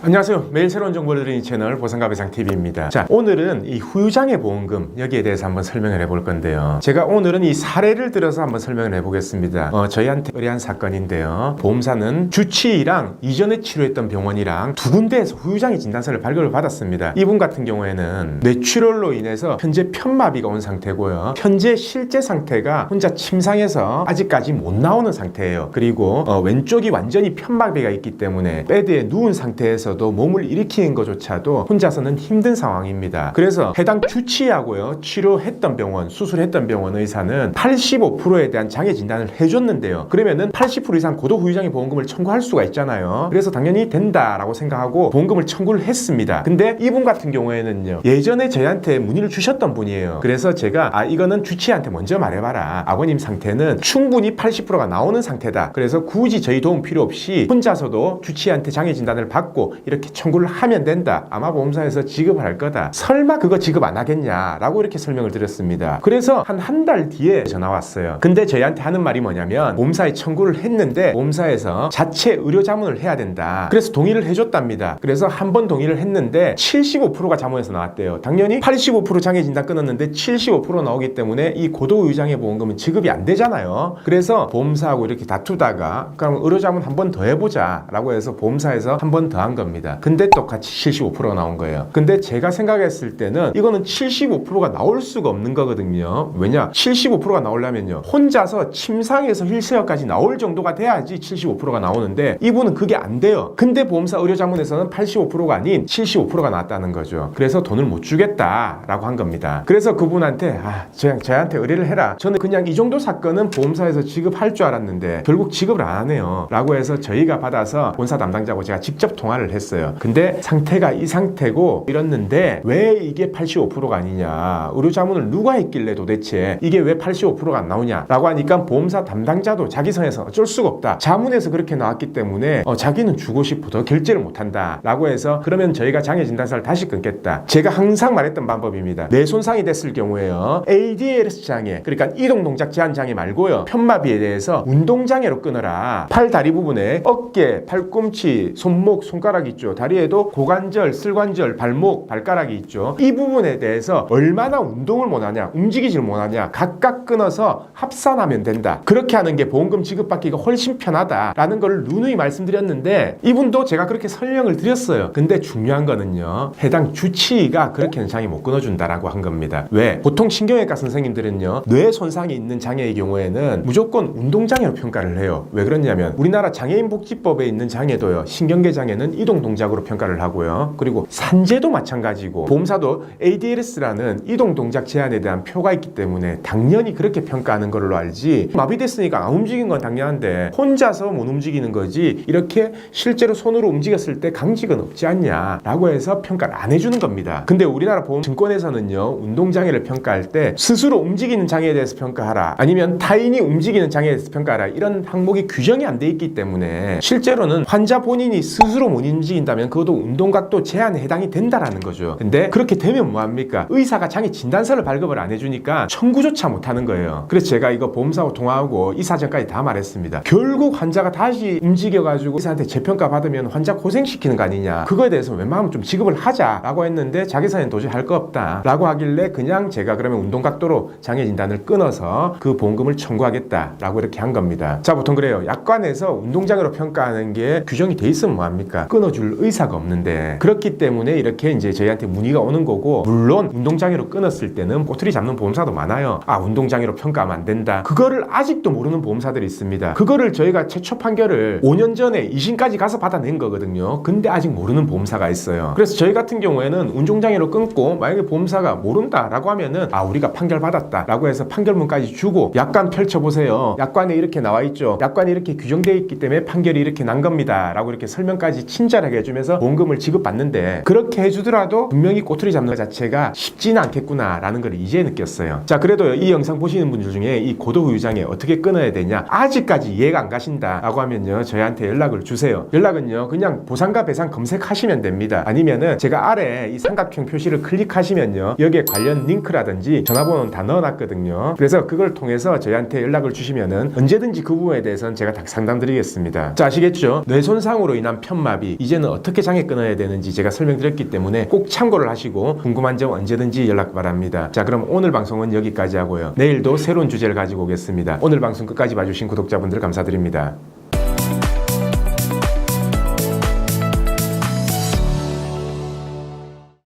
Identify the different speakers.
Speaker 1: 안녕하세요. 매일 새로운 정보를 드리는 채널 보상가배상TV입니다. 자, 오늘은 이 후유장애 보험금 여기에 대해서 한번 설명을 해볼 건데요. 제가 오늘은 이 사례를 들어서 한번 설명을 해보겠습니다. 저희한테 의뢰한 사건인데요. 보험사는 주치의랑 이전에 치료했던 병원이랑 두 군데에서 후유장애 진단서를 발급을 받았습니다. 이분 같은 경우에는 뇌출혈로 인해서 현재 편마비가 온 상태고요. 현재 실제 상태가 혼자 침상에서 아직까지 못 나오는 상태예요. 그리고 왼쪽이 완전히 편마비가 있기 때문에 베드에 누운 상태에서 몸을 일으키는 것조차도 혼자서는 힘든 상황입니다. 그래서 해당 주치의하고요 치료했던 병원, 수술했던 병원 의사는 85%에 대한 장애 진단을 해줬는데요. 그러면은 80% 이상 고도 후유장애 보험금을 청구할 수가 있잖아요. 그래서 당연히 된다라고 생각하고 보험금을 청구를 했습니다. 근데 이분 같은 경우에는요, 예전에 저희한테 문의를 주셨던 분이에요. 그래서 제가 이거는 주치의한테 먼저 말해봐라. 아버님 상태는 충분히 80%가 나오는 상태다. 그래서 굳이 저희 도움 필요 없이 혼자서도 주치의한테 장애 진단을 받고 이렇게 청구를 하면 된다. 아마 보험사에서 지급을 할 거다. 설마 그거 지급 안 하겠냐 라고 이렇게 설명을 드렸습니다. 그래서 한 달 뒤에 전화 왔어요. 근데 저희한테 하는 말이 뭐냐면 보험사에 청구를 했는데 보험사에서 자체 의료 자문을 해야 된다. 그래서 동의를 해줬답니다. 그래서 한 번 동의를 했는데 75%가 자문에서 나왔대요. 당연히 85% 장애 진단 끊었는데 75% 나오기 때문에 이 고도 후유장애 보험금은 지급이 안 되잖아요. 그래서 보험사하고 이렇게 다투다가 그럼 의료 자문 한 번 더 해보자 라고 해서 보험사에서 한 번 더 한 겁니다. 근데 똑같이 75%가 나온 거예요. 근데 제가 생각했을 때는 이거는 75%가 나올 수가 없는 거거든요. 왜냐? 75%가 나오려면요, 혼자서 침상에서 휠체어까지 나올 정도가 돼야지 75%가 나오는데 이분은 그게 안 돼요. 근데 보험사 의료자문에서는 85%가 아닌 75%가 나왔다는 거죠. 그래서 돈을 못 주겠다라고 한 겁니다. 그래서 그분한테 저한테 의뢰를 해라. 저는 그냥 이 정도 사건은 보험사에서 지급할 줄 알았는데 결국 지급을 안 하네요 라고 해서 저희가 받아서 본사 담당자하고 제가 직접 통화를 했어요. 근데 상태가 이 상태고 이랬는데 왜 이게 85%가 아니냐, 의료자문을 누가 했길래 도대체 이게 왜 85%가 안 나오냐 라고 하니까 보험사 담당자도 자기 선에서 어쩔 수가 없다, 자문에서 그렇게 나왔기 때문에 자기는 주고 싶어도 결제를 못한다 라고 해서 그러면 저희가 장애 진단서를 다시 끊겠다. 제가 항상 말했던 방법입니다. 뇌 손상이 됐을 경우에요, ADLS 장애, 그러니까 이동 동작 제한 장애 말고요, 편마비에 대해서 운동 장애로 끊어라. 팔 다리 부분에 어깨, 팔꿈치, 손목, 손가락 있죠. 다리에도 고관절, 슬관절, 발목, 발가락이 있죠. 이 부분에 대해서 얼마나 운동을 못하냐, 움직이질 못하냐 각각 끊어서 합산하면 된다. 그렇게 하는 게 보험금 지급받기가 훨씬 편하다라는 걸 누누이 말씀드렸는데 이분도 제가 그렇게 설명을 드렸어요. 근데 중요한 거는요, 해당 주치의가 그렇게는 장애 못 끊어준다라고 한 겁니다. 왜? 보통 신경외과 선생님들은요, 뇌 손상이 있는 장애의 경우에는 무조건 운동장애로 평가를 해요. 왜 그러냐면 우리나라 장애인복지법에 있는 장애도요, 신경계 장애는 이동 동작으로 평가를 하고요. 그리고 산재도 마찬가지고 보험사도 ADLS라는 이동 동작 제한에 대한 표가 있기 때문에 당연히 그렇게 평가하는 걸로 알지, 마비됐으니까 안 움직인 건 당연한데 혼자서 못 움직이는 거지 이렇게 실제로 손으로 움직였을 때 강직은 없지 않냐 라고 해서 평가를 안 해주는 겁니다. 근데 우리나라 보험증권에서는요, 운동장애를 평가할 때 스스로 움직이는 장애에 대해서 평가하라, 아니면 타인이 움직이는 장애에 대해서 평가하라, 이런 항목이 규정이 안 돼 있기 때문에 실제로는 환자 본인이 스스로 못 움직인다면 그것도 운동각도 제한에 해당이 된다라는 거죠. 근데 그렇게 되면 뭐합니까? 의사가 장애 진단서를 발급을 안 해주니까 청구조차 못하는 거예요. 그래서 제가 이거 보험사하고 통화하고 이 사정까지 다 말했습니다. 결국 환자가 다시 움직여가지고 의사한테 재평가 받으면 환자 고생시키는 거 아니냐, 그거에 대해서 웬만하면 좀 지급을 하자라고 했는데 자기 사연은 도저히 할 거 없다 라고 하길래 그냥 제가 그러면 운동각도로 장애 진단을 끊어서 그 보험금을 청구하겠다라고 이렇게 한 겁니다. 자, 보통 그래요. 약관에서 운동장애로 평가하는 게 규정이 돼 있으면 뭐합니까? 끊어줄 의사가 없는데, 그렇기 때문에 이렇게 이제 저희한테 문의가 오는 거고, 물론 운동장애로 끊었을 때는 꼬투리 잡는 보험사도 많아요. 운동장애로 평가하면 안 된다. 그거를 아직도 모르는 보험사들이 있습니다. 그거를 저희가 최초 판결을 5년 전에 2심까지 가서 받아낸 거거든요. 근데 아직 모르는 보험사가 있어요. 그래서 저희 같은 경우에는 운동장애로 끊고 만약에 보험사가 모른다라고 하면은 우리가 판결 받았다 라고 해서 판결문까지 주고, 약관 펼쳐보세요, 약관에 이렇게 나와 있죠, 약관이 이렇게 규정되어 있기 때문에 판결이 이렇게 난 겁니다 라고 이렇게 설명까지 친절하게 해주면서 보험금을 지급받는데, 그렇게 해주더라도 분명히 꼬투리 잡는 것 자체가 쉽지는 않겠구나 라는 걸 이제 느꼈어요. 자, 그래도 이 영상 보시는 분들 중에 이 고도 후유장애 어떻게 끊어야 되냐 아직까지 이해가 안 가신다 라고 하면요, 저희한테 연락을 주세요. 연락은요, 그냥 보상가 배상 검색하시면 됩니다. 아니면은 제가 아래 이 삼각형 표시를 클릭하시면요, 여기에 관련 링크라든지 전화번호는 다 넣어놨거든요. 그래서 그걸 통해서 저희한테 연락을 주시면은 언제든지 그 부분에 대해서는 제가 다 상담드리겠습니다. 자, 아시겠죠? 뇌손상으로 인한 편마비, 이제는 어떻게 장에 끊어야 되는지 제가 설명드렸기 때문에 꼭 참고를 하시고 궁금한 점 언제든지 연락 바랍니다. 자, 그럼 오늘 방송은 여기까지 하고요. 내일도 새로운 주제를 가지고 오겠습니다. 오늘 방송 끝까지 봐주신 구독자분들 감사드립니다.